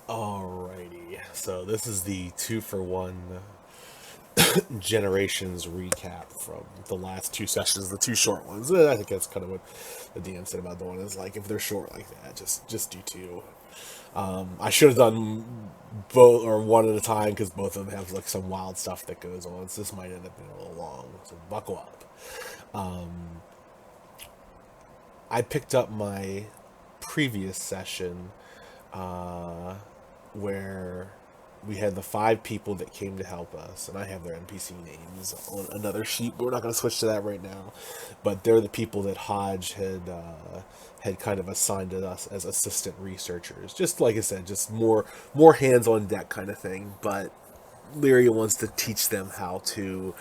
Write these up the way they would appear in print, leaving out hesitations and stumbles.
Alrighty, so this is the 2-for-1 generations recap from the last two sessions, the two short ones. I think that's kind of what the DM said about the one is like if they're short like that, just do two. I should have done both or one at a time because both of them have like some wild stuff that goes on. So this might end up being a little long. So buckle up. I picked up my previous session where we had the five people that came to help us, and I have their NPC names on another sheet, but we're not going to switch to that right now. But they're the people that Hodge had kind of assigned to us as assistant researchers. Just like I said, just more hands on deck kind of thing. But Lyria wants to teach them how to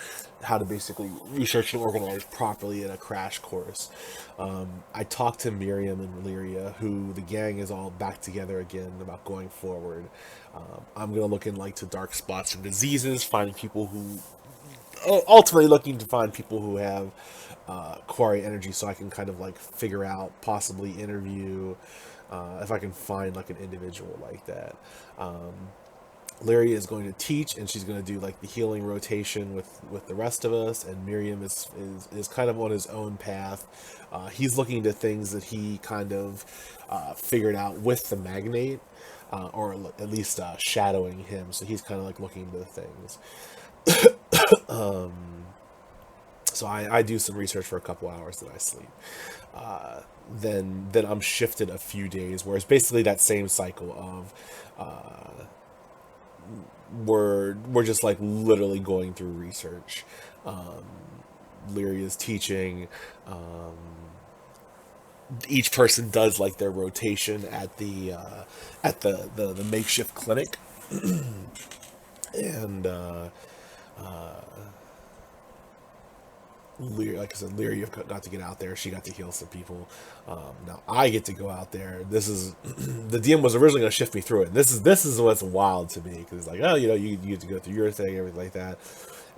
basically research and organize properly in a crash course. I talked to Miriam and Lyria, who the gang is all back together again about going forward. I'm gonna look in like to dark spots and diseases, finding people who ultimately looking to find people who have quarry energy, so I can kind of like figure out possibly interview if I can find like an individual like that. Larry is going to teach, and she's going to do like the healing rotation with the rest of us. And Miriam is kind of on his own path. He's looking to things that he kind of figured out with the magnate, or at least shadowing him. So he's kind of like looking into things. So I do some research for a couple hours, that I sleep. Then I'm shifted a few days, where it's basically that same cycle of we're just like literally going through research. Leary is teaching. Each person does like their rotation at the makeshift clinic, and Leary, like I said, Leary got to get out there. She got to heal some people. Now I get to go out there. This is the DM was originally going to shift me through it. This is what's wild to me because it's like, oh, you get to go through your thing, everything like that.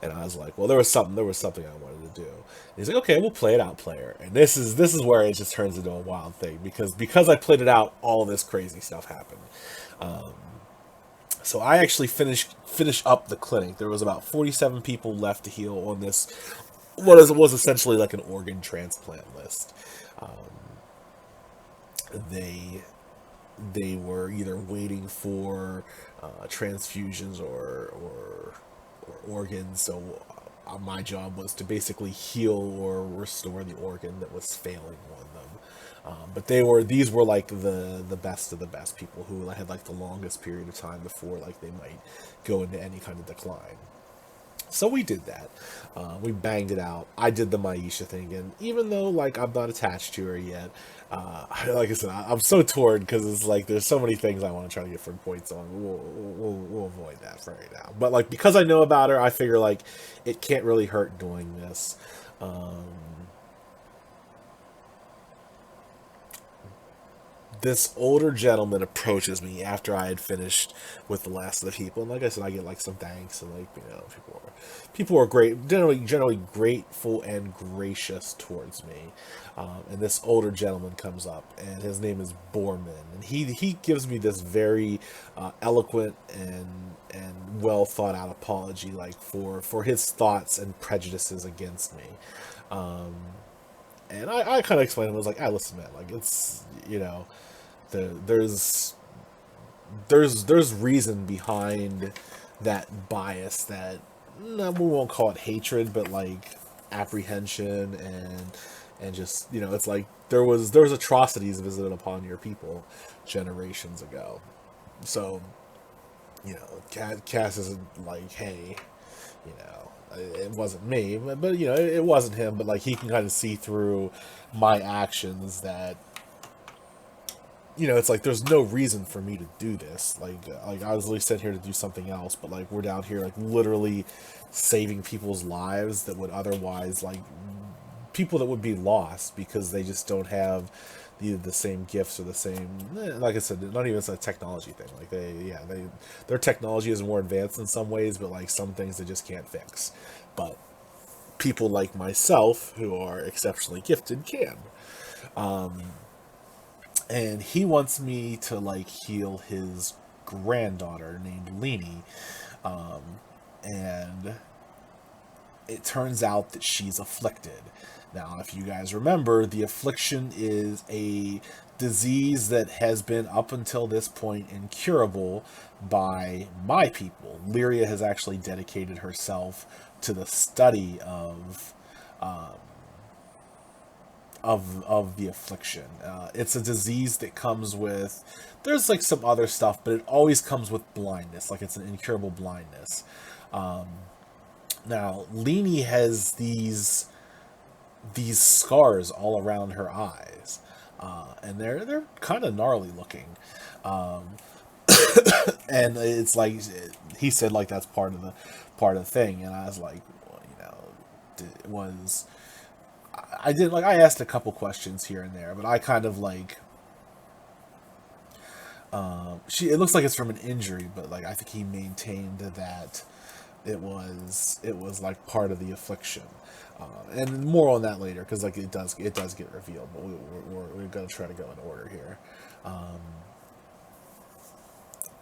And I was like, well, there was something I wanted to do. And he's like, okay, we'll play it out, player. And this is where it just turns into a wild thing because I played it out, all this crazy stuff happened. So I actually finish up the clinic. There was about 47 people left to heal on this. Was essentially like an organ transplant list. They they were either waiting for transfusions or organs. So my job was to basically heal or restore the organ that was failing on them. But these were like the best of the best people who had like the longest period of time before like they might go into any kind of decline. So we did that. We banged it out. I did the Maisha thing, and even though like I'm not attached to her yet, like I said, I'm so torn because it's like there's so many things I want to try to get from points on. We'll avoid that for right now. But like because I know about her, I figure like it can't really hurt doing this. Um, this older gentleman approaches me after I had finished with the last of the people, and like I said, I get like some thanks, and like people are great, generally grateful and gracious towards me. And this older gentleman comes up, and his name is Borman, and he gives me this very eloquent and well thought out apology, like for his thoughts and prejudices against me. Um, and I kind of explained to him, I was like, listen, man, like it's the, there's reason behind that bias, that no, we won't call it hatred, but like apprehension and just it's like there was atrocities visited upon your people generations ago. So Cass isn't like, hey, it wasn't me, but it wasn't him, but like he can kind of see through my actions that it's like there's no reason for me to do this. Like I was really sent here to do something else, but like we're down here like literally saving people's lives that would otherwise like people that would be lost because they just don't have the same gifts or the same like I said, not even a technology thing. Like their technology is more advanced in some ways, but like some things they just can't fix. But people like myself who are exceptionally gifted can. And he wants me to like heal his granddaughter named Leni, and it turns out that she's afflicted. Now, if you guys remember, the affliction is a disease that has been up until this point incurable by my people. Lyria has actually dedicated herself to the study um, of the affliction. It's a disease that comes with. There's like some other stuff, but it always comes with blindness. Like it's an incurable blindness. Um, Now, Leni has these scars all around her eyes, and they're kind of gnarly looking. Um, and it's like he said, like that's part of the thing, and I was like, well, it was. I did like I asked a couple questions here and there, but I kind of like she. It looks like it's from an injury, but like I think he maintained that it was like part of the affliction, and more on that later because like it does get revealed, but we're gonna try to go in order here. Um,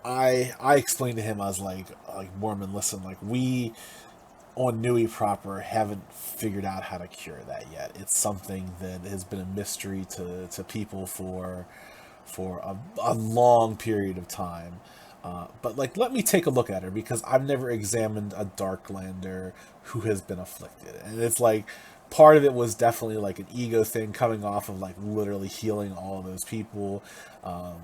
I explained to him, I was like Mormon, listen, like we on Nui proper haven't figured out how to cure that yet. It's something that has been a mystery to people for a long period of time. But like, let me take a look at her because I've never examined a Darklander who has been afflicted, and it's like part of it was definitely like an ego thing coming off of like literally healing all of those people, um,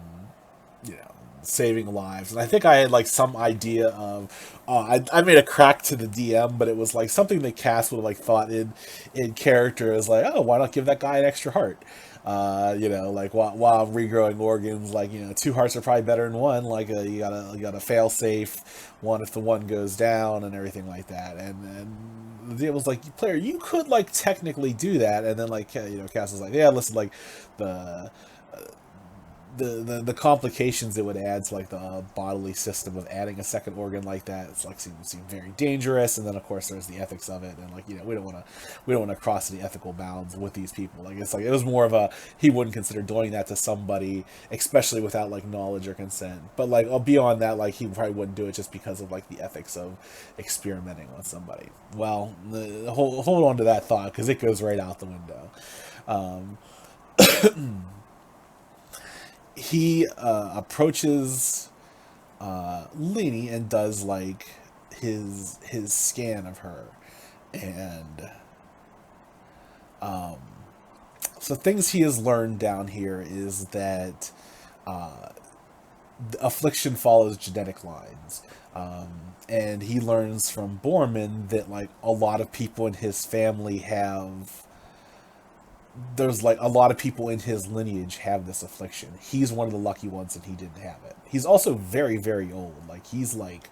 saving lives. And I think I had like some idea of, I made a crack to the DM, but it was like something that Cass would have like thought in character as like, oh, why not give that guy an extra heart? Like while regrowing organs, like two hearts are probably better than one. Like you got a fail safe one if the one goes down and everything like that. And it was like, player, you could like technically do that. And then like Cass was like, yeah, listen, like the the complications it would add to like the bodily system of adding a second organ like that, it's like seem very dangerous. And then of course there's the ethics of it, and like we don't want to cross any ethical bounds with these people. Like it's like it was more of a, he wouldn't consider doing that to somebody, especially without like knowledge or consent. But like beyond that, like he probably wouldn't do it just because of like the ethics of experimenting on somebody. Well, hold on to that thought because it goes right out the window. Um, he approaches Leni and does like his scan of her, and um, so things he has learned down here is that affliction follows genetic lines. And he learns from Borman that like a lot of people in his family have, there's like a lot of people in his lineage have this affliction. He's one of the lucky ones that he didn't have it. He's also very, very old. Like he's like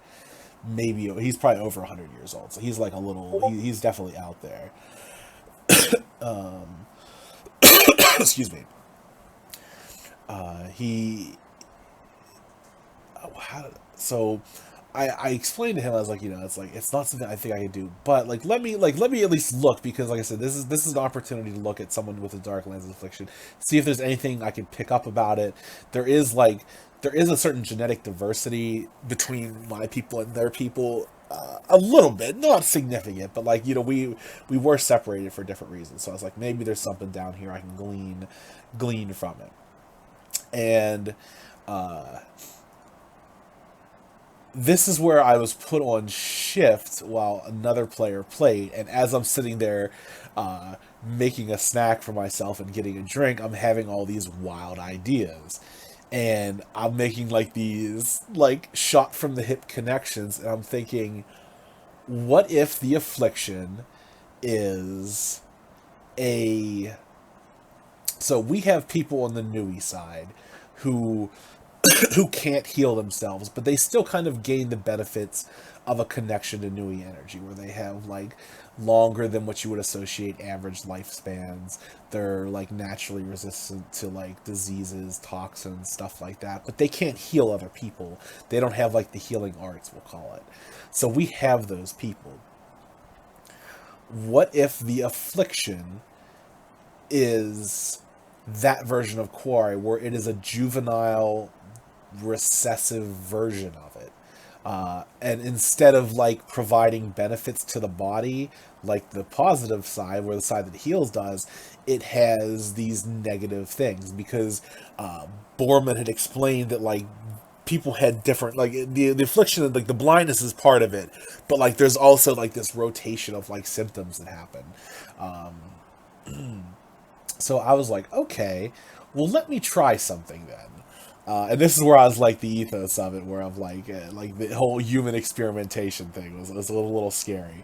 he's probably over 100 years old. So he's like a little, he's definitely out there. Um, excuse me. He, so I explained to him, I was like, it's like it's not something I think I could do, but like let me at least look, because like I said, this is an opportunity to look at someone with a Darklands affliction, see if there's anything I can pick up about it. There is a certain genetic diversity between my people and their people, a little bit, not significant, but like we were separated for different reasons. So I was like, maybe there's something down here I can glean from it, and this is where I was put on shift while another player played, and as I'm sitting there making a snack for myself and getting a drink, I'm having all these wild ideas. And I'm making like these like shot from the hip connections, and I'm thinking, what if the affliction is a, so we have people on the Nui side who who can't heal themselves, but they still kind of gain the benefits of a connection to Nui energy, where they have like longer than what you would associate average lifespans. They're like naturally resistant to like diseases, toxins, stuff like that, but they can't heal other people. They don't have like the healing arts, we'll call it. So we have those people. What if the affliction is that version of Quarry, where it is a juvenile recessive version of it. And instead of like providing benefits to the body, like the positive side, where the side that heals does, it has these negative things because uh, Borman had explained that like people had different like the affliction, like the blindness is part of it, but like there's also like this rotation of like symptoms that happen. Um, so I was like, okay, well, let me try something then. And this is where I was like the ethos of it, where I'm like the whole human experimentation thing was a little scary,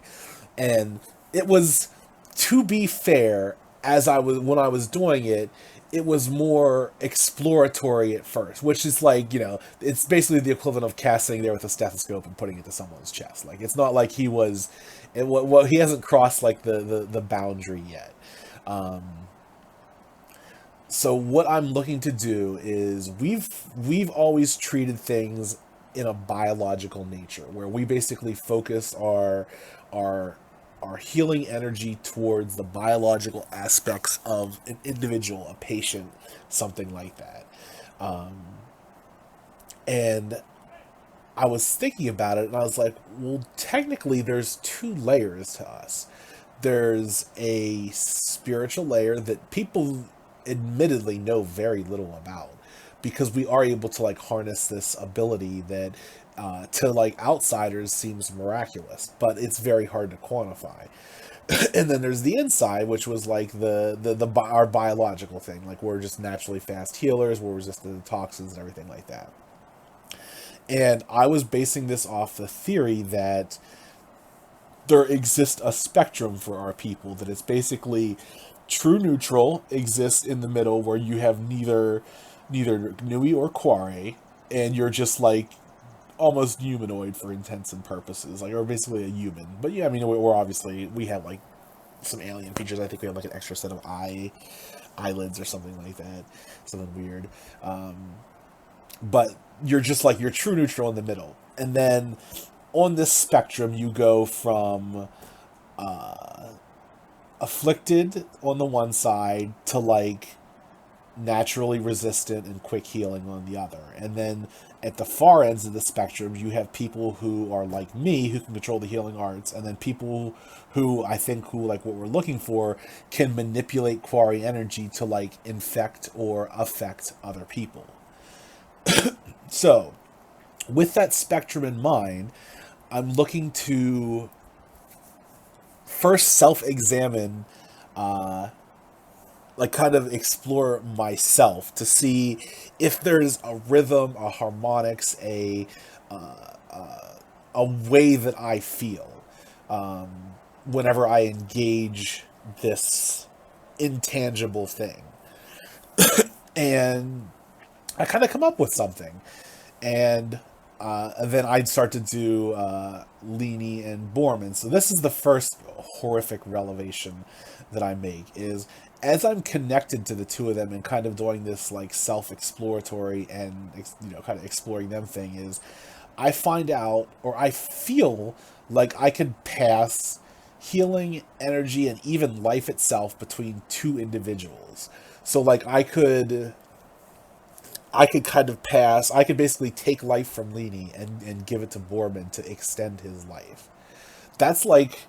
and it was, to be fair, as I was when I was doing it, it was more exploratory at first, which is like, it's basically the equivalent of casting there with a stethoscope and putting it to someone's chest. Like it's not like he was, he hasn't crossed like the boundary yet. Um, so what I'm looking to do is we've always treated things in a biological nature where we basically focus our our healing energy towards the biological aspects of an individual, a patient, something like that. Um, and I was thinking about it and I was like, well, technically there's two layers to us. There's a spiritual layer that people admittedly know very little about because we are able to like harness this ability that to like outsiders seems miraculous, but it's very hard to quantify. And then there's the inside, which was like our biological thing, like we're just naturally fast healers, we're resistant to toxins and everything like that. And I was basing this off the theory that there exists a spectrum for our people, that it's basically true neutral exists in the middle where you have neither Nui or Quare, and you're just like almost humanoid for intents and purposes, like, or basically a human. But yeah, I mean, we're obviously, we have like some alien features. I think we have like an extra set of eyelids or something like that, something weird. But you're just like, you're true neutral in the middle, and then on this spectrum you go from afflicted on the one side to like naturally resistant and quick healing on the other. And then at the far ends of the spectrum, you have people who are like me, who can control the healing arts, and then people who I think who like what we're looking for can manipulate Quare energy to like infect or affect other people. So, with that spectrum in mind, I'm looking to first self-examine, like kind of explore myself to see if there's a rhythm, a harmonics, a way that I feel um, whenever I engage this intangible thing. And I kind of come up with something, and then I'd start to do Leany and Borman. So this is the first horrific revelation that I make, is as I'm connected to the two of them and kind of doing this like self-exploratory and kind of exploring them thing, is I find out, or I feel like I could pass healing energy and even life itself between two individuals. So like I could kind of pass. I could basically take life from Leany and give it to Borman to extend his life. That's like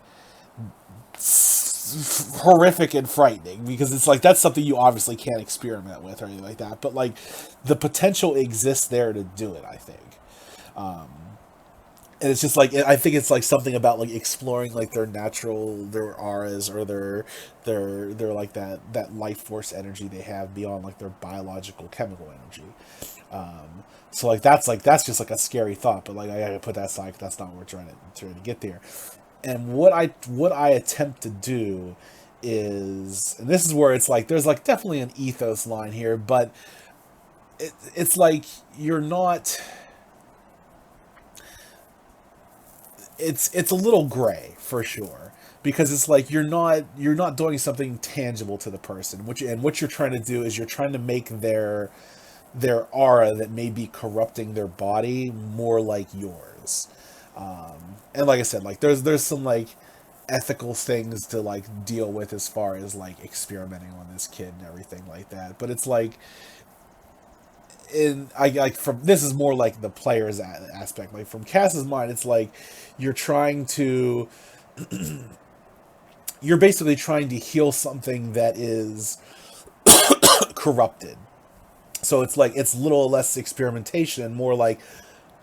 horrific and frightening because it's like that's something you obviously can't experiment with or anything like that. But like the potential exists there to do it, I think. Um, and it's just like I think it's like something about like exploring like their auras or their like that life force energy they have beyond like their biological chemical energy. So that's just like a scary thought, but like I gotta put that aside 'cause that's not what we're trying to get there. And what I attempt to do is, and this is where it's like there's like definitely an ethos line here, but it's like you're not, it's a little gray for sure, because it's like you're not doing something tangible to the person, what you're trying to do is you're trying to make their aura that may be corrupting their body more like yours. And like I said, like there's some like ethical things to like deal with as far as like experimenting on this kid and everything like that, but it's like in I like from this is more like the player's aspect. Like from Cass's mind, it's like you're trying to you're basically trying to heal something that is corrupted. So it's like it's little less experimentation and more like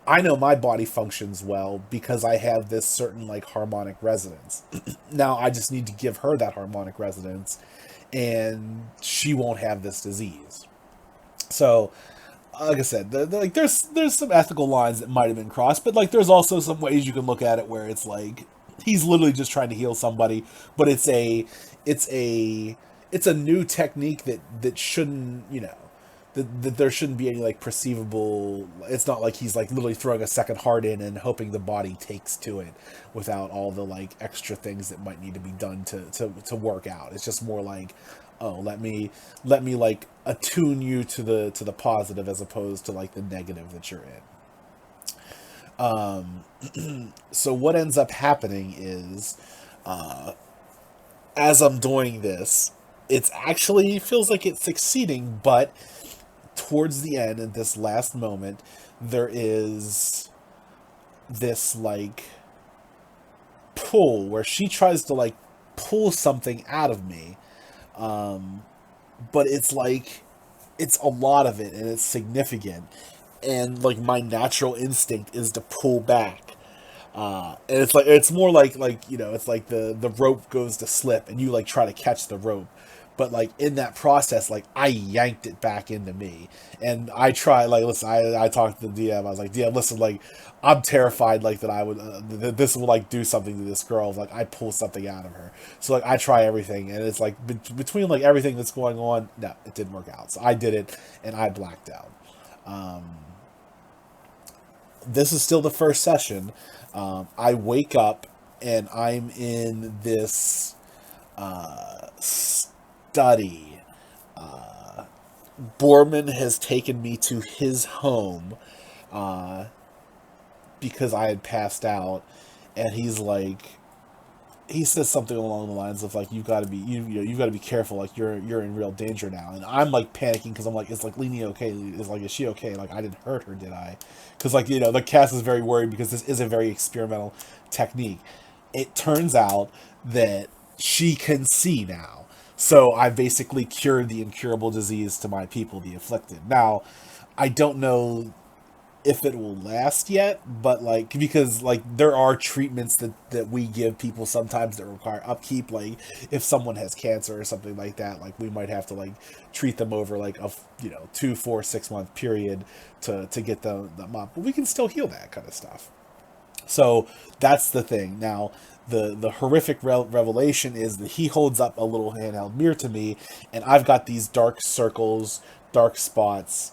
I know my body functions well because I have this certain like harmonic resonance. Now I just need to give her that harmonic resonance and she won't have this disease. So like I said, like there's some ethical lines that might have been crossed, but like there's also some ways you can look at it where it's like he's literally just trying to heal somebody, but it's a it's a new technique that shouldn't that there shouldn't be any like perceivable. It's not like he's like literally throwing a second heart in and hoping the body takes to it without all the like extra things that might need to be done to work out. It's just more like, oh, let me like attune you to the positive as opposed to like the negative that you're in. So what ends up happening is, as I'm doing this, it's actually feels like it's succeeding, but towards the end, at this last moment, there is this like pull where she tries to like pull something out of me, but it's like it's a lot of it and it's significant, and like my natural instinct is to pull back. And it's like it's more like it's like the rope goes to slip and you like try to catch the rope, but like in that process like I yanked it back into me, and I try like listen I talked to the DM. I was like, DM, listen, like I'm terrified like that I would this will like do something to this girl, like I pull something out of her. So like I try everything and it's like between like everything that's going on, no, it didn't work out. So I did it and I blacked out. This is still the first session. I wake up and I'm in this study. Borman has taken me to his home because I had passed out, and he's like, he says something along the lines of like, you've got to be you've got to be careful, like you're in real danger now. And I'm like panicking because I'm like, is like Leni okay? Is she okay? Like I didn't hurt her, did I? Because like the cast is very worried because this is a very experimental technique. It turns out that she can see now, so I basically cured the incurable disease to my people, the afflicted. Now I don't know if it will last yet, but like because like there are treatments that we give people sometimes that require upkeep, like if someone has cancer or something like that, like we might have to like treat them over like a 2 4 6 month period to get them up, but we can still heal that kind of stuff. So that's the thing. Now the horrific revelation is that he holds up a little handheld mirror to me, and I've got these dark circles, dark spots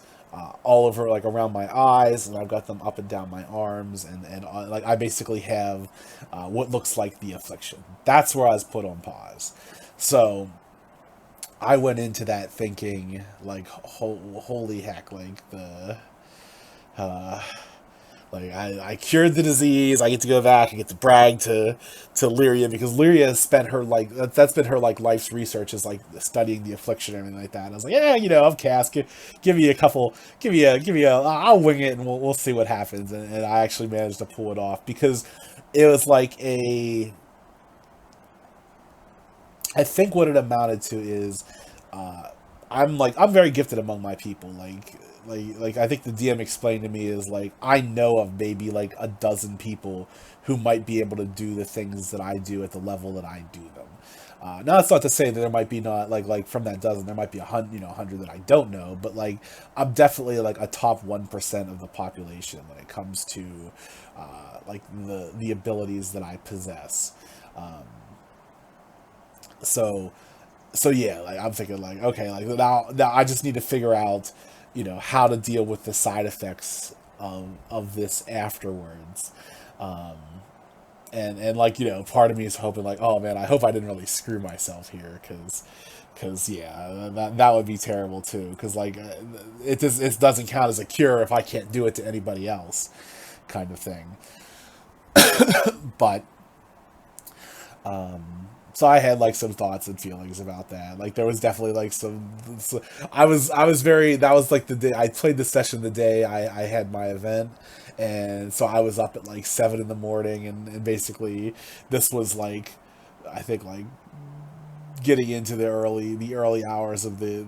all over, like around my eyes, and I've got them up and down my arms, and like I basically have what looks like the affliction. That's where I was put on pause. So I went into that thinking like, holy heck, like uh, I cured the disease. I get to go back. I get to brag to Lyria because Lyria has spent her like that's been her like life's research is like studying the affliction and everything like that. And I was like, yeah, I'm Cass. Give me a couple. Give me a. I'll wing it and we'll see what happens. And I actually managed to pull it off because it was like a. I think what it amounted to is, I'm very gifted among my people. Like I think the DM explained to me is like I know of maybe like a dozen people who might be able to do the things that I do at the level that I do them. Now that's not to say that there might be not like from that dozen there might be 100 that I don't know, but like I'm definitely like a top 1% of the population when it comes to like the abilities that I possess. Um, so yeah, like I'm thinking like okay, like now I just need to figure out how to deal with the side effects of this afterwards. um and like part of me is hoping like, oh man, I hope I didn't really screw myself here, because yeah, that would be terrible too, because like it doesn't count as a cure if I can't do it to anybody else, kind of thing. But So I had like some thoughts and feelings about that. Like there was definitely like I was very, that was like the day I played the session, the day I had my event. And so I was up at like 7 in the morning, and basically this was like, I think like getting into the early hours of the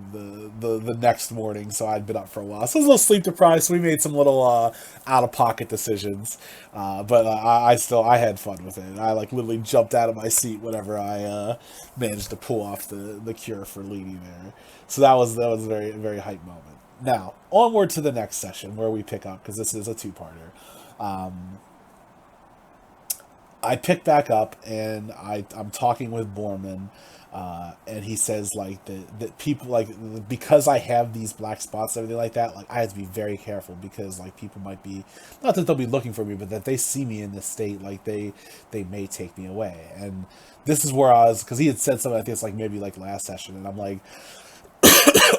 next morning. So I'd been up for a while, so I was a little sleep deprived. So we made some little out of pocket decisions, but I had fun with it. I like literally jumped out of my seat whenever I managed to pull off the cure for Leedy there. So that was a very very hype moment. Now onward to the next session where we pick up, because this is a two-parter. Um, I pick back up, and I'm talking with Borman, and he says like that people like, because I have these black spots and everything like that, like I have to be very careful, because like people might be, not that they'll be looking for me, but that they see me in this state, like they may take me away. And this is where I was, because he had said something like this like maybe like last session, and I'm like,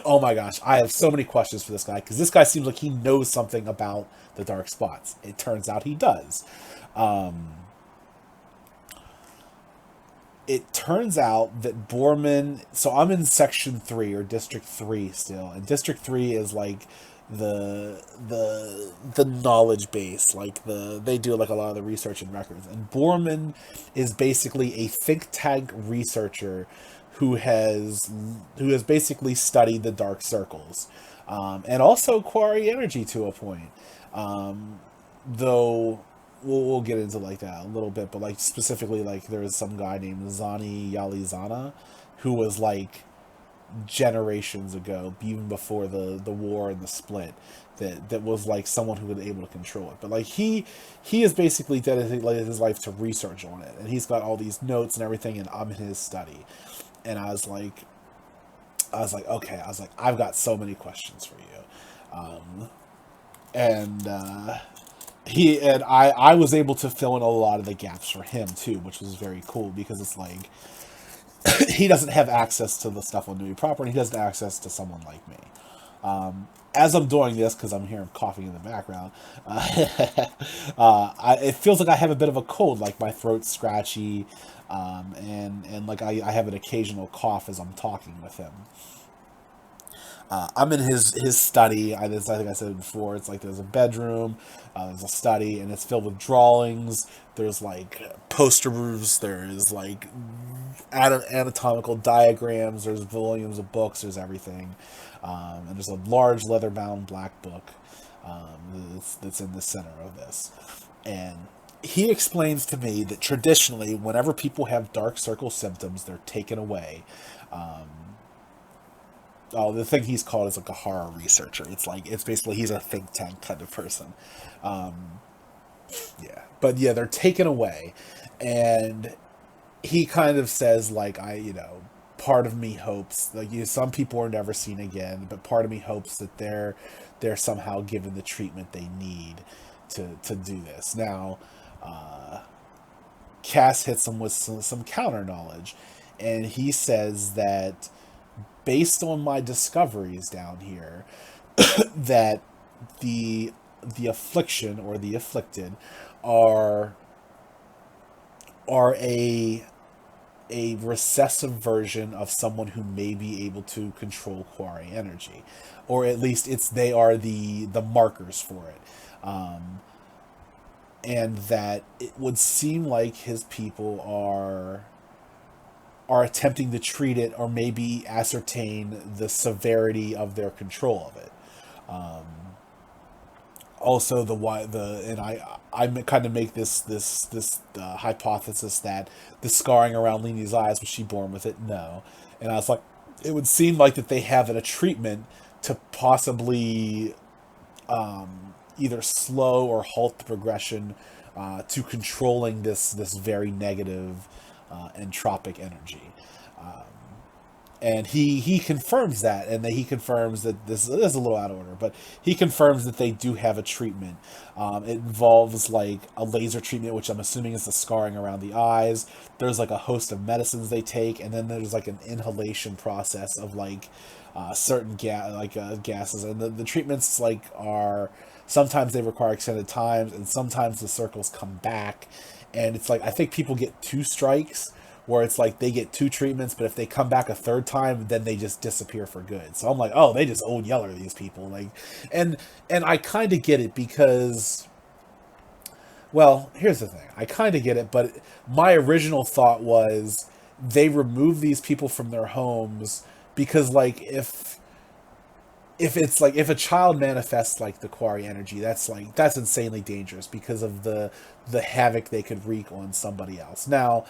oh my gosh, I have so many questions for this guy, because this guy seems like he knows something about the dark spots. It turns out he does. Um, it turns out that Borman. So I'm in Section 3 or District 3 still, and District 3 is like the knowledge base. Like they do like a lot of the research and records. And Borman is basically a think tank researcher who has who has basically studied the dark circles, and also Quarry Energy to a point. Um, though we'll get into like that a little bit, but like specifically, like there was some guy named Zani Yalizana, who was like generations ago, even before the war and the split, that was like someone who was able to control it. But like he has basically dedicated like, his life to research on it, and he's got all these notes and everything, and I'm in his study. And okay, I was like, I've got so many questions for you. And I was able to fill in a lot of the gaps for him too, which was very cool, because it's like he doesn't have access to the stuff on Nui proper, and he doesn't have access to someone like me. As I'm doing this, because I'm hearing coughing in the background, it feels like I have a bit of a cold, like my throat's scratchy, and like I have an occasional cough as I'm talking with him. I'm in his study. I think I said it before. It's like there's a bedroom, there's a study, and it's filled with drawings. There's like posters. There's like anatomical diagrams. There's volumes of books. There's everything, and there's a large leather-bound black book that's in the center of this. And he explains to me that traditionally, whenever people have dark circle symptoms, they're taken away. Um, oh, the thing he's called is like a horror researcher. It's like it's basically he's a think tank kind of person. Um, yeah, but yeah, they're taken away, and he kind of says like part of me hopes like some people are never seen again, but part of me hopes that they're somehow given the treatment they need to do this. Now, Cass hits him with some counter knowledge, and he says that based on my discoveries down here, that the the affliction or the afflicted are are a recessive version of someone who may be able to control Quarry energy, or at least it's they are the markers for it. Um, and that it would seem like his people are attempting to treat it, or maybe ascertain the severity of their control of it. Um, Also, the why the and I kind of make this hypothesis that the scarring around Leanie's eyes, was she born with it? No. And I was like, it would seem like that they have a treatment to possibly either slow or halt the progression to controlling this very negative entropic energy. Um, and he confirms that, and that he confirms that this is a little out of order, but he confirms that they do have a treatment. It involves like a laser treatment, which I'm assuming is the scarring around the eyes. There's like a host of medicines they take, and then there's like an inhalation process of like certain gases, and the treatments like are sometimes they require extended times, and sometimes the circles come back, and it's like I think people get two strikes, where it's like they get 2 treatments, but if they come back a third time, then they just disappear for good. So I'm like, oh, they just own Yeller, these people. Like, and and I kind of get it because, well, here's the thing. I kind of get it, but my original thought was they remove these people from their homes because, like, if it's like if a child manifests like the Quarry energy, that's insanely dangerous because of the havoc they could wreak on somebody else. Now,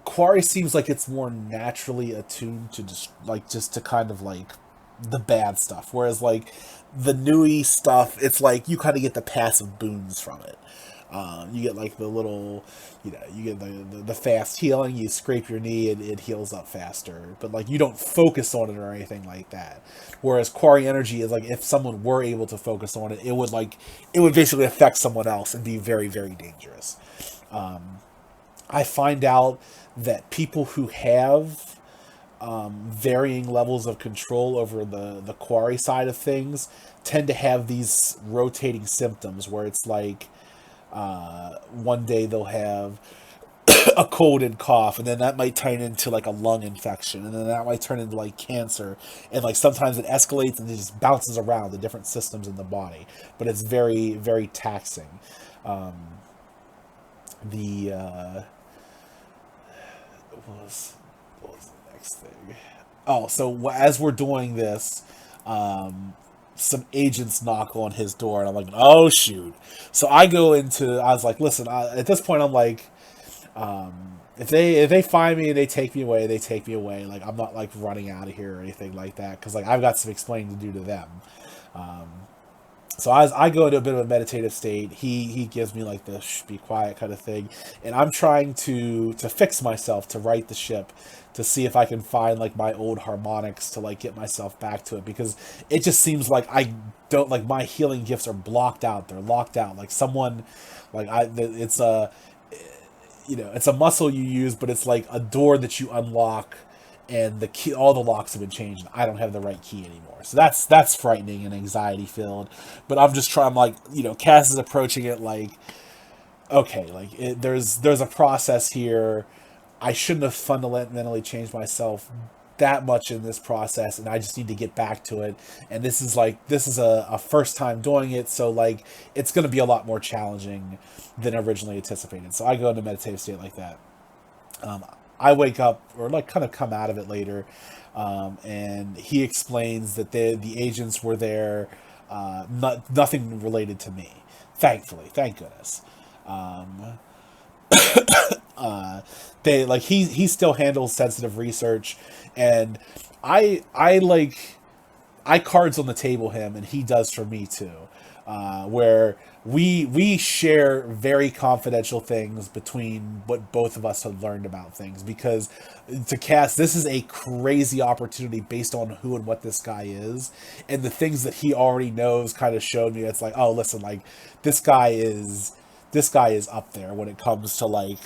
Quarry seems like it's more naturally attuned to just to kind of like the bad stuff, whereas like the Nui stuff, it's like you kind of get the passive boons from it. You get like the little, you get the fast healing. You scrape your knee, it heals up faster. But like you don't focus on it or anything like that. Whereas Quarry energy is like if someone were able to focus on it, it would basically affect someone else and be very very dangerous. I find out that people who have varying levels of control over the Quarry side of things tend to have these rotating symptoms where it's like one day they'll have a cold and cough, and then that might turn into like a lung infection, and then that might turn into like cancer, and like sometimes it escalates and it just bounces around the different systems in the body. But it's very very taxing. Um, the what was the next thing? Oh, so as we're doing this, some agents knock on his door, and I'm like, oh shoot. So I was like, listen, at this point, I'm like, if they find me and they take me away, they take me away. Like I'm not like running out of here or anything like that because like I've got some explaining to do to them. Um, so as I go into a bit of a meditative state, he gives me like the shh, be quiet kind of thing, and I'm trying to fix myself to right the ship, to see if I can find like my old harmonics to like get myself back to it because it just seems like I don't like my healing gifts are blocked out, they're locked out. Like someone, like it's a it's a muscle you use, but it's like a door that you unlock and the key, all the locks have been changed and I don't have the right key anymore. So that's frightening and anxiety filled. But I'm just trying, I'm like, Cass is approaching it like, okay, like there's a process here. I shouldn't have fundamentally changed myself that much in this process, and I just need to get back to it. And this is a first time doing it, so like it's going to be a lot more challenging than originally anticipated. So I go into meditative state like that. Um, I wake up or like kind of come out of it later, and he explains that the agents were there, nothing related to me. Thankfully, thank goodness. Um, uh, they like he still handles sensitive research, and I like I cards on the table him, and he does for me too. Where we share very confidential things between what both of us have learned about things, because to Cass, this is a crazy opportunity based on who and what this guy is, and the things that he already knows kind of showed me. It's like, oh, listen, like this guy is this guy is up there when it comes to like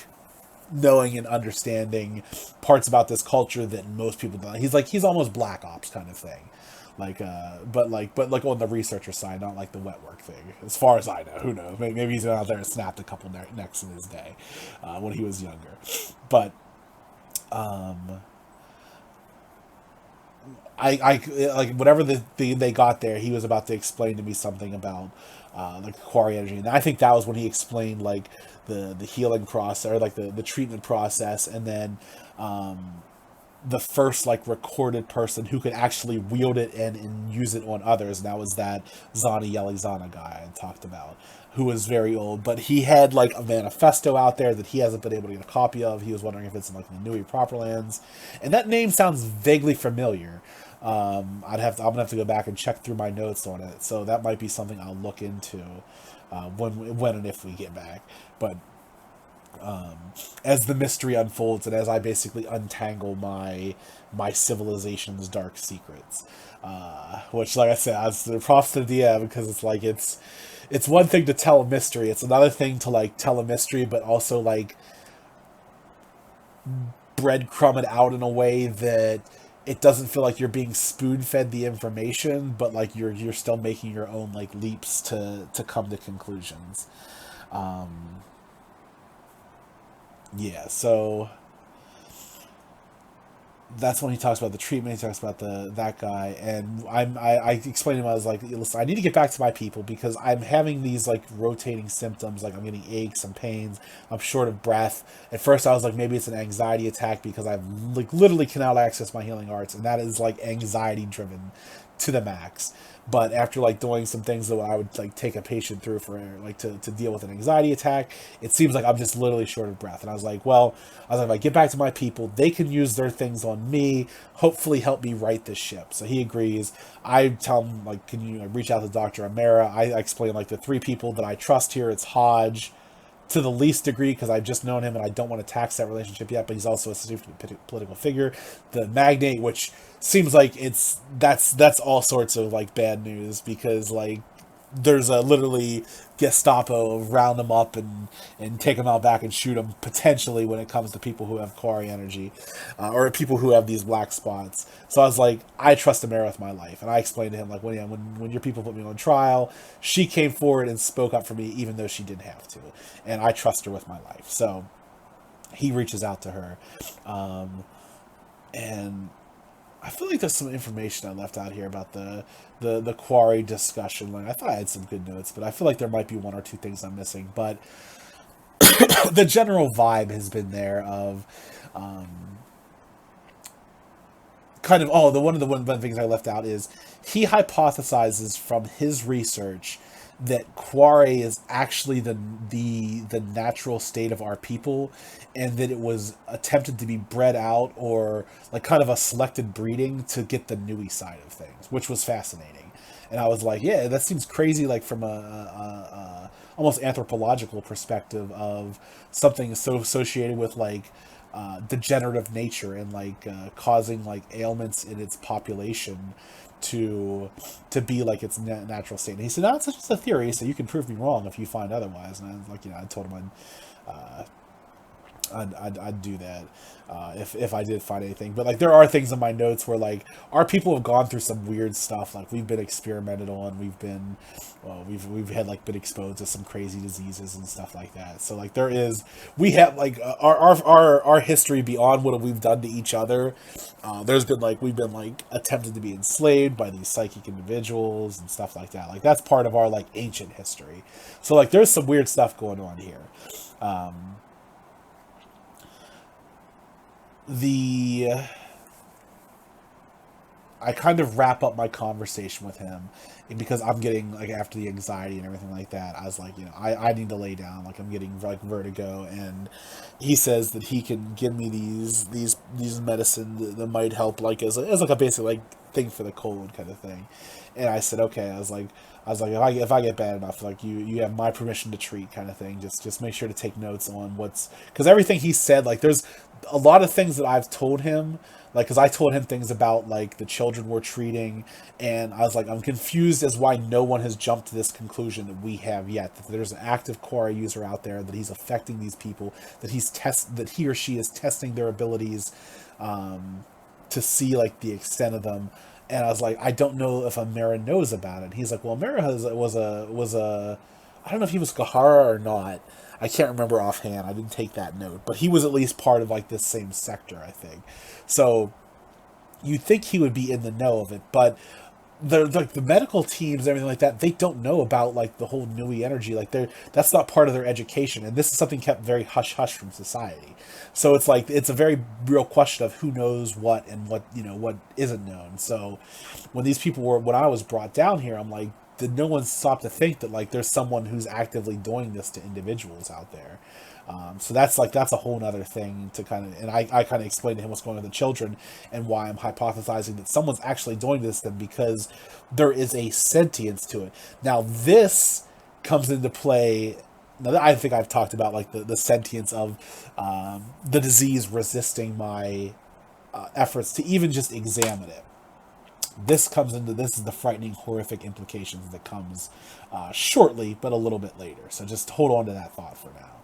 knowing and understanding parts about this culture that most people don't. He's almost Black Ops kind of thing. Like but on the researcher side, not like the wet work thing. As far as I know, who knows? Maybe he's been out there and snapped a couple necks in his day when he was younger. But um, I like whatever they got there, he was about to explain to me something about like Quarry energy, and I think that was when he explained like the healing process or like the treatment process, and then the first like recorded person who could actually wield it and use it on others, and that was that Zani Yelizana guy I talked about, who was very old, but he had like a manifesto out there that he hasn't been able to get a copy of. He was wondering if it's in like the Nui Properlands, and that name sounds vaguely familiar. I'm gonna have to go back and check through my notes on it, so that might be something I'll look into when and if we get back. But as the mystery unfolds and as I basically untangle my civilization's dark secrets, which, like I said, the props to the DM, because it's like it's one thing to tell a mystery, it's another thing to like tell a mystery, but also like breadcrumb it out in a way that it doesn't feel like you're being spoon fed the information, but like you're still making your own like leaps to come to conclusions. Um, yeah, so that's when he talks about the treatment. He talks about that guy, and I explained to him, I was like, listen, I need to get back to my people because I'm having these like rotating symptoms, like I'm getting aches and pains, I'm short of breath. At first, I was like, maybe it's an anxiety attack because I've like literally cannot access my healing arts, and that is like anxiety driven to the max. But after like doing some things that I would like take a patient through for like to deal with an anxiety attack, it seems like I'm just literally short of breath. And I was like, well, I was like, if I get back to my people, they can use their things on me, hopefully help me right this ship. So he agrees. I tell him like, can you reach out to Dr. Amara? I explain like the three people that I trust here. It's Hodge, to the least degree because I've just known him and I don't want to tax that relationship yet, but he's also a significant political figure. The magnate, which seems like that's all sorts of like bad news because like there's a literally Gestapo round them up and take them out back and shoot them potentially when it comes to people who have Quarry energy or people who have these black spots. So I was like, I trust Amara with my life, and I explained to him like when your people put me on trial, she came forward and spoke up for me even though she didn't have to, and I trust her with my life. So he reaches out to her, and I feel like there's some information I left out here about the Quarry discussion. Like I thought I had some good notes, but I feel like there might be one or two things I'm missing. But the general vibe has been there of kind of one of the things I left out is he hypothesizes from his research that Quarry is actually the natural state of our people, and that it was attempted to be bred out or like kind of a selected breeding to get the Nui side of things, which was fascinating. And I was like, yeah, that seems crazy, like from a almost anthropological perspective of something so associated with like degenerative nature and like causing like ailments in its population to be like its natural state. And he said, "No, it's just a theory, so you can prove me wrong if you find otherwise." And I was like, I told him I'd do that if I did find anything. But like there are things in my notes where like our people have gone through some weird stuff. Like we've been experimented on. We've had like been exposed to some crazy diseases and stuff like that. So like we have like our history beyond what we've done to each other. There's been like we've been like attempted to be enslaved by these psychic individuals and stuff like that. Like that's part of our like ancient history. So like there's some weird stuff going on here. The I kind of wrap up my conversation with him because I'm getting like after the anxiety and everything like that. I was like, I need to lay down. Like I'm getting like vertigo, and he says that he can give me these medicine that might help, like as like a basic like thing for the cold kind of thing. And I said, okay. I was like, if I get bad enough, like you have my permission to treat, kind of thing. Just make sure to take notes on because everything he said, like there's a lot of things that I've told him, like because I told him things about like the children we're treating, and I was like, I'm confused as why no one has jumped to this conclusion that we have yet. That there's an active Quora user out there, that he's affecting these people, that that he or she is testing their abilities to see like the extent of them. And I was like, I don't know if Amara knows about it. And he's like, well, Amara was a I don't know if he was Gahara or not. I can't remember offhand. I didn't take that note, but he was at least part of like this same sector, I think. So you'd think he would be in the know of it, but the medical teams and everything like that, they don't know about like the whole Nui energy. Like that's not part of their education, and this is something kept very hush hush from society. So it's like it's a very real question of who knows what and what isn't known. So when I was brought down here, I'm like, did no one stop to think that like there's someone who's actively doing this to individuals out there? So that's a whole nother thing to kind of, and I kind of explained to him what's going on with the children and why I'm hypothesizing that someone's actually doing this to them because there is a sentience to it. Now this comes into play. Now I think I've talked about like the sentience of the disease resisting my efforts to even just examine it. This is the frightening, horrific implications that comes shortly, but a little bit later. So just hold on to that thought for now.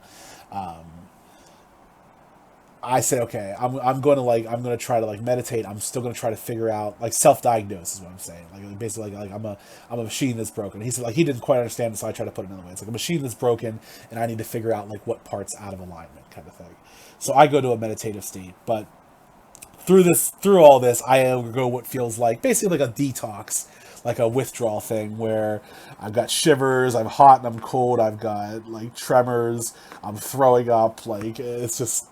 I said, okay, I'm going to try to like meditate. I'm still going to try to figure out like self-diagnose is what I'm saying. Like basically like I'm a machine that's broken. He said like he didn't quite understand it, so I tried to put it another way. It's like a machine that's broken, and I need to figure out like what parts out of alignment, kind of thing. So I go to a meditative state, but through all this, I undergo what feels like basically like a detox, like a withdrawal thing where I've got shivers, I'm hot and I'm cold, I've got like tremors, I'm throwing up, like it's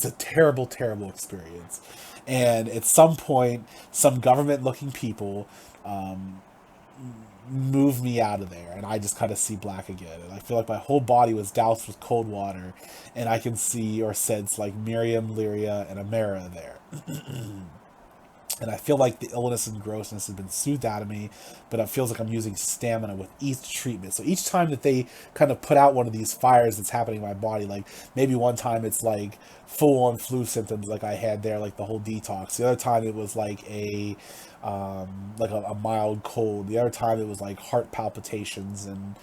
a terrible, terrible experience. And at some point, some government looking people um, move me out of there, and I just kind of see black again. And I feel like my whole body was doused with cold water, and I can see or sense like Miriam, Lyria, and Amara there. And I feel like the illness and grossness has been soothed out of me, but it feels like I'm using stamina with each treatment. So each time that they kind of put out one of these fires that's happening in my body, like maybe one time it's like full on flu symptoms like I had there, like the whole detox. The other time it was like a mild cold. The other time it was like heart palpitations and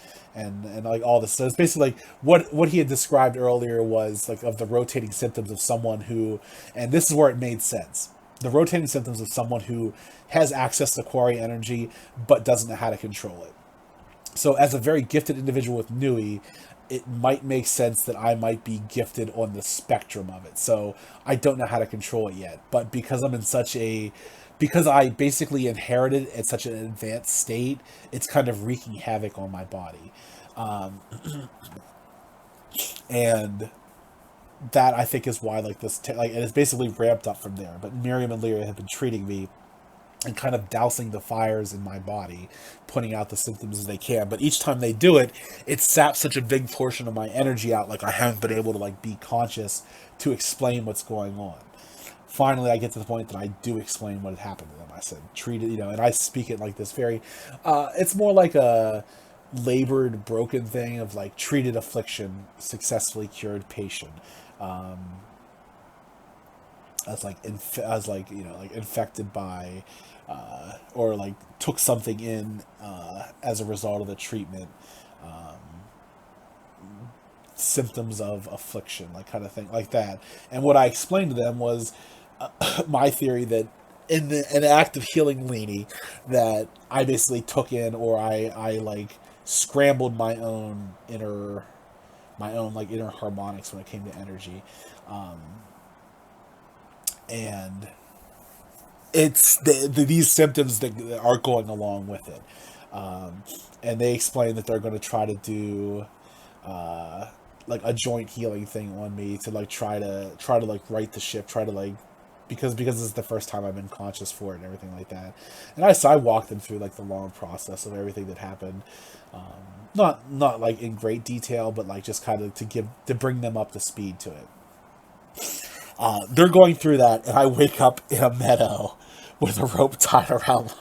like all this. So it's basically like what he had described earlier was like of the rotating symptoms of someone who, and this is where it made sense, the rotating symptoms of someone who has access to Quari energy but doesn't know how to control it. So, as a very gifted individual with Nui, it might make sense that I might be gifted on the spectrum of it. So, I don't know how to control it yet. But because I basically inherited at such an advanced state, it's kind of wreaking havoc on my body. Um, and that I think is why like like and it's basically ramped up from there. But Miriam and Lyria have been treating me and kind of dousing the fires in my body, putting out the symptoms as they can. But each time they do it, it saps such a big portion of my energy out. Like I haven't been able to like be conscious to explain what's going on. Finally, I get to the point that I do explain what had happened to them. I said, treat it, and I speak it like this very, it's more like a labored, broken thing of like treated affliction, successfully cured patient. Um, as like as like like infected by or like took something in as a result of the treatment, um, symptoms of affliction, like kind of thing like that. And what I explained to them was my theory that in an act of healing Leany, that I basically took in or I like scrambled my own like inner harmonics when it came to energy. Um, and it's these symptoms that are going along with it. Um, and they explain that they're going to try to do uh, like a joint healing thing on me to like try to like right the ship, try to like because this is the first time I've been conscious for it and everything like that. And I walked them through like the long process of everything that happened. Not like in great detail, but like just kind of to bring them up to speed to it. They're going through that, and I wake up in a meadow with a rope tied around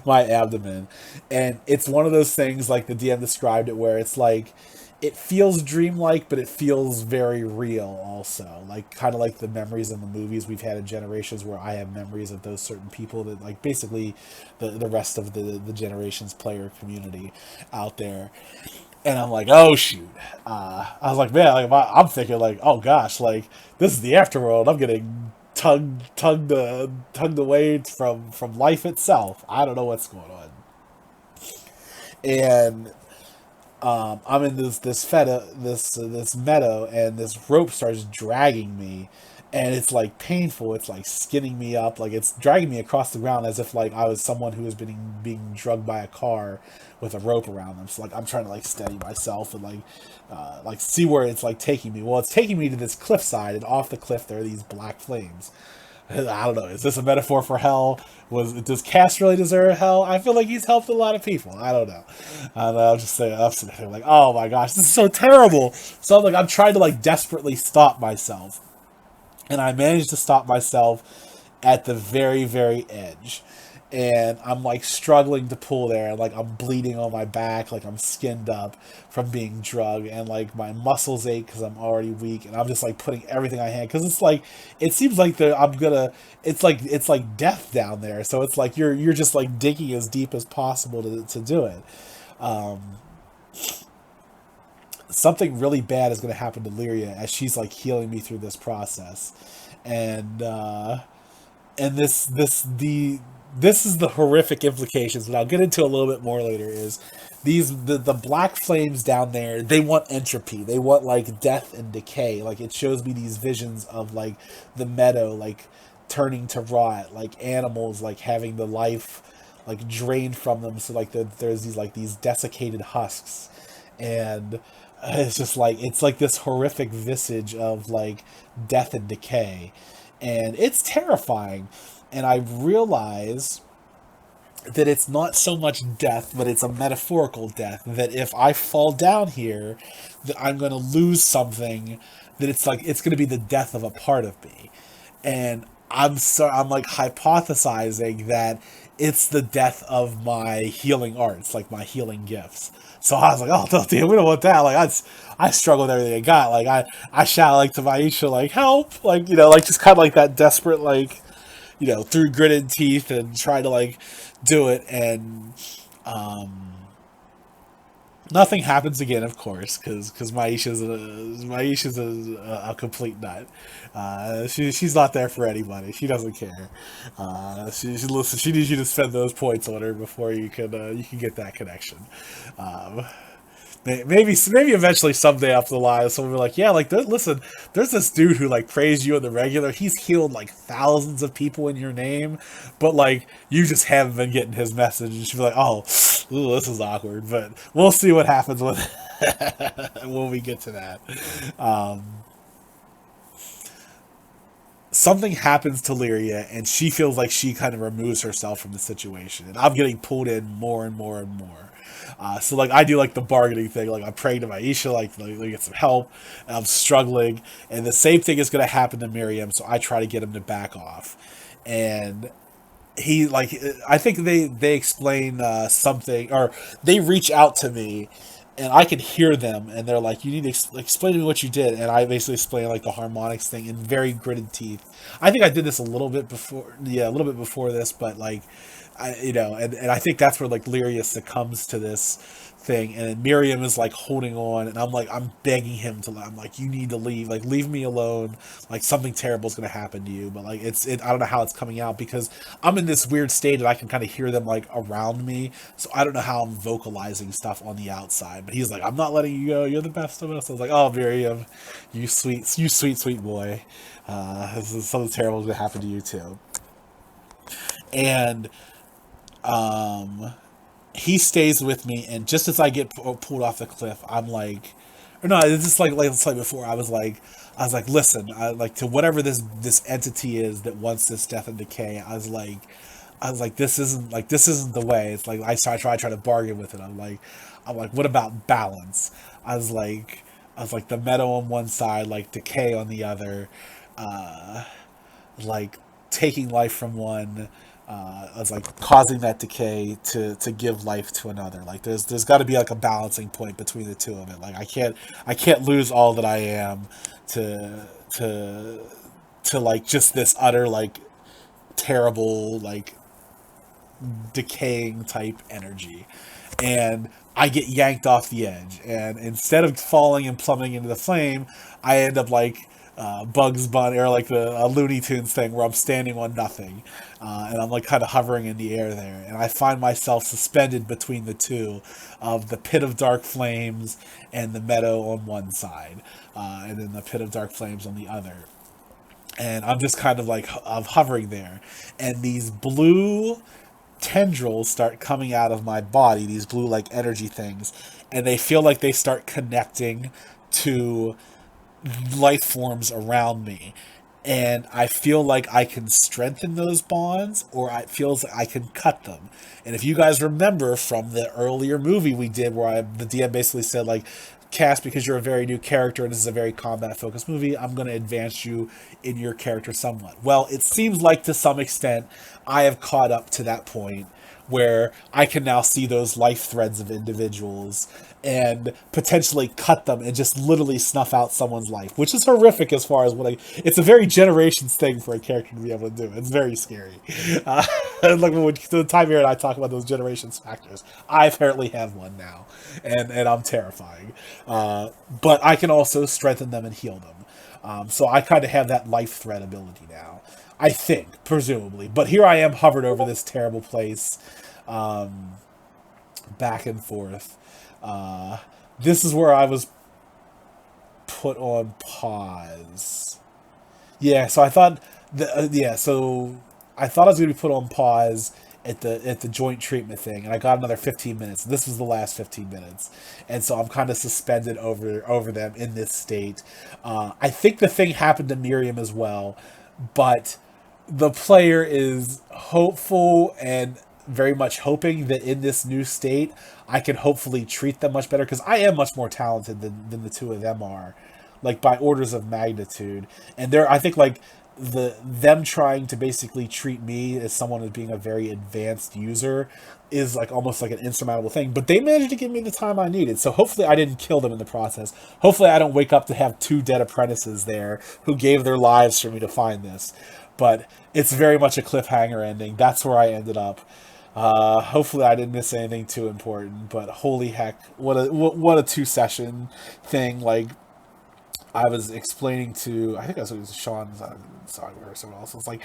my abdomen, and it's one of those things like the DM described it, where it's like it feels dreamlike, but it feels very real also. Like kind of like the memories in the movies we've had in Generations, where I have memories of those certain people that like basically the rest of the Generations player community out there. And I'm like, oh shoot. I was like, man, like I'm thinking like, oh gosh, like this is the afterworld. I'm getting tugged away from life itself. I don't know what's going on. And I'm in this meadow, and this rope starts dragging me, and it's like painful. It's like skinning me up, like it's dragging me across the ground as if like I was someone who was being drugged by a car with a rope around them. So like I'm trying to like steady myself and like see where it's like taking me. Well, it's taking me to this cliffside, and off the cliff there are these black flames. I don't know. Is this a metaphor for hell? Does Cass really deserve hell? I feel like he's helped a lot of people. I don't know. And I'm just saying, I'm sitting there like, oh my gosh, this is so terrible. So I'm trying to like desperately stop myself, and I managed to stop myself at the very, very edge. And I'm like struggling to pull there, and like I'm bleeding on my back, like I'm skinned up from being drugged, and like my muscles ache because I'm already weak, and I'm just like putting everything I can, because it's like it seems like it's like death down there, so it's like you're just like digging as deep as possible to do it. Um, something really bad is going to happen to Lyria as she's like healing me through this process, and and this is the horrific implications, but I'll get into a little bit more later. Is the black flames down there? They want entropy. They want like death and decay. Like it shows me these visions of like the meadow like turning to rot, like animals like having the life like drained from them. So like there's these desiccated husks, and it's just like it's like this horrific visage of like death and decay, and it's terrifying. And I realize that it's not so much death, but it's a metaphorical death. That if I fall down here, that I'm going to lose something. That it's like it's going to be the death of a part of me, and I'm like hypothesizing that it's the death of my healing arts, like my healing gifts. So I was like, oh, no, damn, we don't want that. Like I struggle with everything I got. Like I shout like to Maisha, like help, like like just kind of like that desperate like through gritted teeth and try to like do it, and um, nothing happens again, of course, because Maisha's a complete nut. She's not there for anybody. She doesn't care. Listen. She needs you to spend those points on her before you can get that connection. Um, maybe eventually someday up the line, someone will be like, yeah, like listen, there's this dude who like praised you in the regular. He's healed like thousands of people in your name, but like you just haven't been getting his message. And she'll be like, oh, ooh, this is awkward. But we'll see what happens with when we get to that. Um, Something happens to Lyria, and she feels like she kind of removes herself from the situation, and I'm getting pulled in more and more and more. So like I do like the bargaining thing, like I'm praying to Maisha, like get some help, and I'm struggling, and the same thing is going to happen to Miriam, so I try to get him to back off, and he like I think they explain something, or they reach out to me, and I can hear them, and they're like, "You need to explain to me what you did." And I basically explain like the harmonics thing in very gritted teeth. I think I did this a little bit before, yeah, a little bit before this, but like, and I think that's where like Lyria succumbs to this thing, and Miriam is like holding on, and I'm begging him to. I'm like, you need to leave, like leave me alone. Like something terrible is gonna happen to you, but like I don't know how it's coming out because I'm in this weird state and I can kind of hear them like around me, so I don't know how I'm vocalizing stuff on the outside. But he's like, I'm not letting you go. You're the best of us. I was like, oh Miriam, you sweet boy. Something terrible is gonna happen to you too, and um he stays with me, and just as I get pulled off the cliff, I'm like, or no, it's just like before. I was like, listen, like to whatever this entity is that wants this death and decay. I was like, this isn't the way. It's like I try to bargain with it. I'm like, what about balance? I was like the meadow on one side, like decay on the other, uh, like taking life from one, as like causing that decay to give life to another. Like there's got to be like a balancing point between the two of it. Like I can't lose all that I am to to to like just this utter like terrible like decaying type energy. And I get yanked off the edge, and instead of falling and plummeting into the flame, I end up like Bugs Bunny, or like a Looney Tunes thing where I'm standing on nothing, and I'm like kind of hovering in the air there, and I find myself suspended between the two of the pit of dark flames and the meadow on one side, and then the pit of dark flames on the other. And I'm just kind of like I'm hovering there, and these blue tendrils start coming out of my body, these blue like energy things, and they feel like they start connecting to life forms around me. And I feel like I can strengthen those bonds, or it feels like I can cut them. And if you guys remember from the earlier movie we did, where the DM basically said like, Cass, because you're a very new character and this is a very combat focused movie, I'm going to advance you in your character somewhat. Well, it seems like to some extent I have caught up to that point where I can now see those life threads of individuals and potentially cut them and just literally snuff out someone's life, which is horrific as far as what it's a very Generations thing for a character to be able to do. It's very scary. Like when the time here and I talk about those Generations factors, I apparently have one now, and I'm terrifying. But I can also strengthen them and heal them. So I kind of have that life thread ability now. I think, presumably. But here I am hovered over this terrible place, back and forth. This is where I was put on pause. Yeah, so I thought, so I thought I was going to be put on pause at the joint treatment thing, and I got another 15 minutes. This was the last 15 minutes, and so I'm kind of suspended over them in this state. I think the thing happened to Miriam as well, but the player is hopeful and very much hoping that in this new state I can hopefully treat them much better, because I am much more talented than the two of them are, like by orders of magnitude. And I think like them trying to basically treat me as someone as being a very advanced user is like almost like an insurmountable thing, but they managed to give me the time I needed. So hopefully I didn't kill them in the process. Hopefully I don't wake up to have two dead apprentices there who gave their lives for me to find this. But it's very much a cliffhanger ending. That's where I ended up. Hopefully I didn't miss anything too important, but holy heck, what a 2-session thing. Like, I was explaining to, I think I was Sean, or someone else. It's like,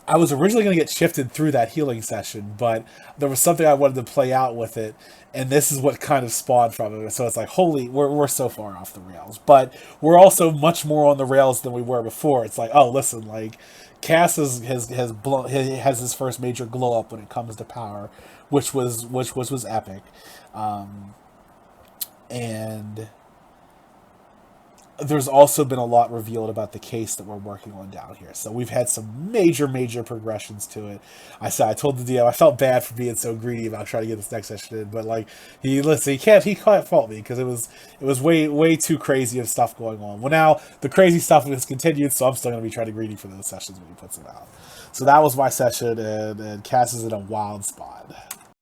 I was originally going to get shifted through that healing session, but there was something I wanted to play out with it, and this is what kind of spawned from it. So it's like, holy, we're so far off the rails, but we're also much more on the rails than we were before. It's like, oh, listen, like, Cass has his first major glow up when it comes to power, which was epic, and there's also been a lot revealed about the case that we're working on down here. So we've had some major progressions to it. I told the DM I felt bad for being so greedy about trying to get this next session in, but like he can't fault me, because it was way too crazy of stuff going on. Well, now the crazy stuff has continued, so I'm still gonna be trying to greedy for those sessions when he puts them out. So that was my session, and Cass is in a wild spot.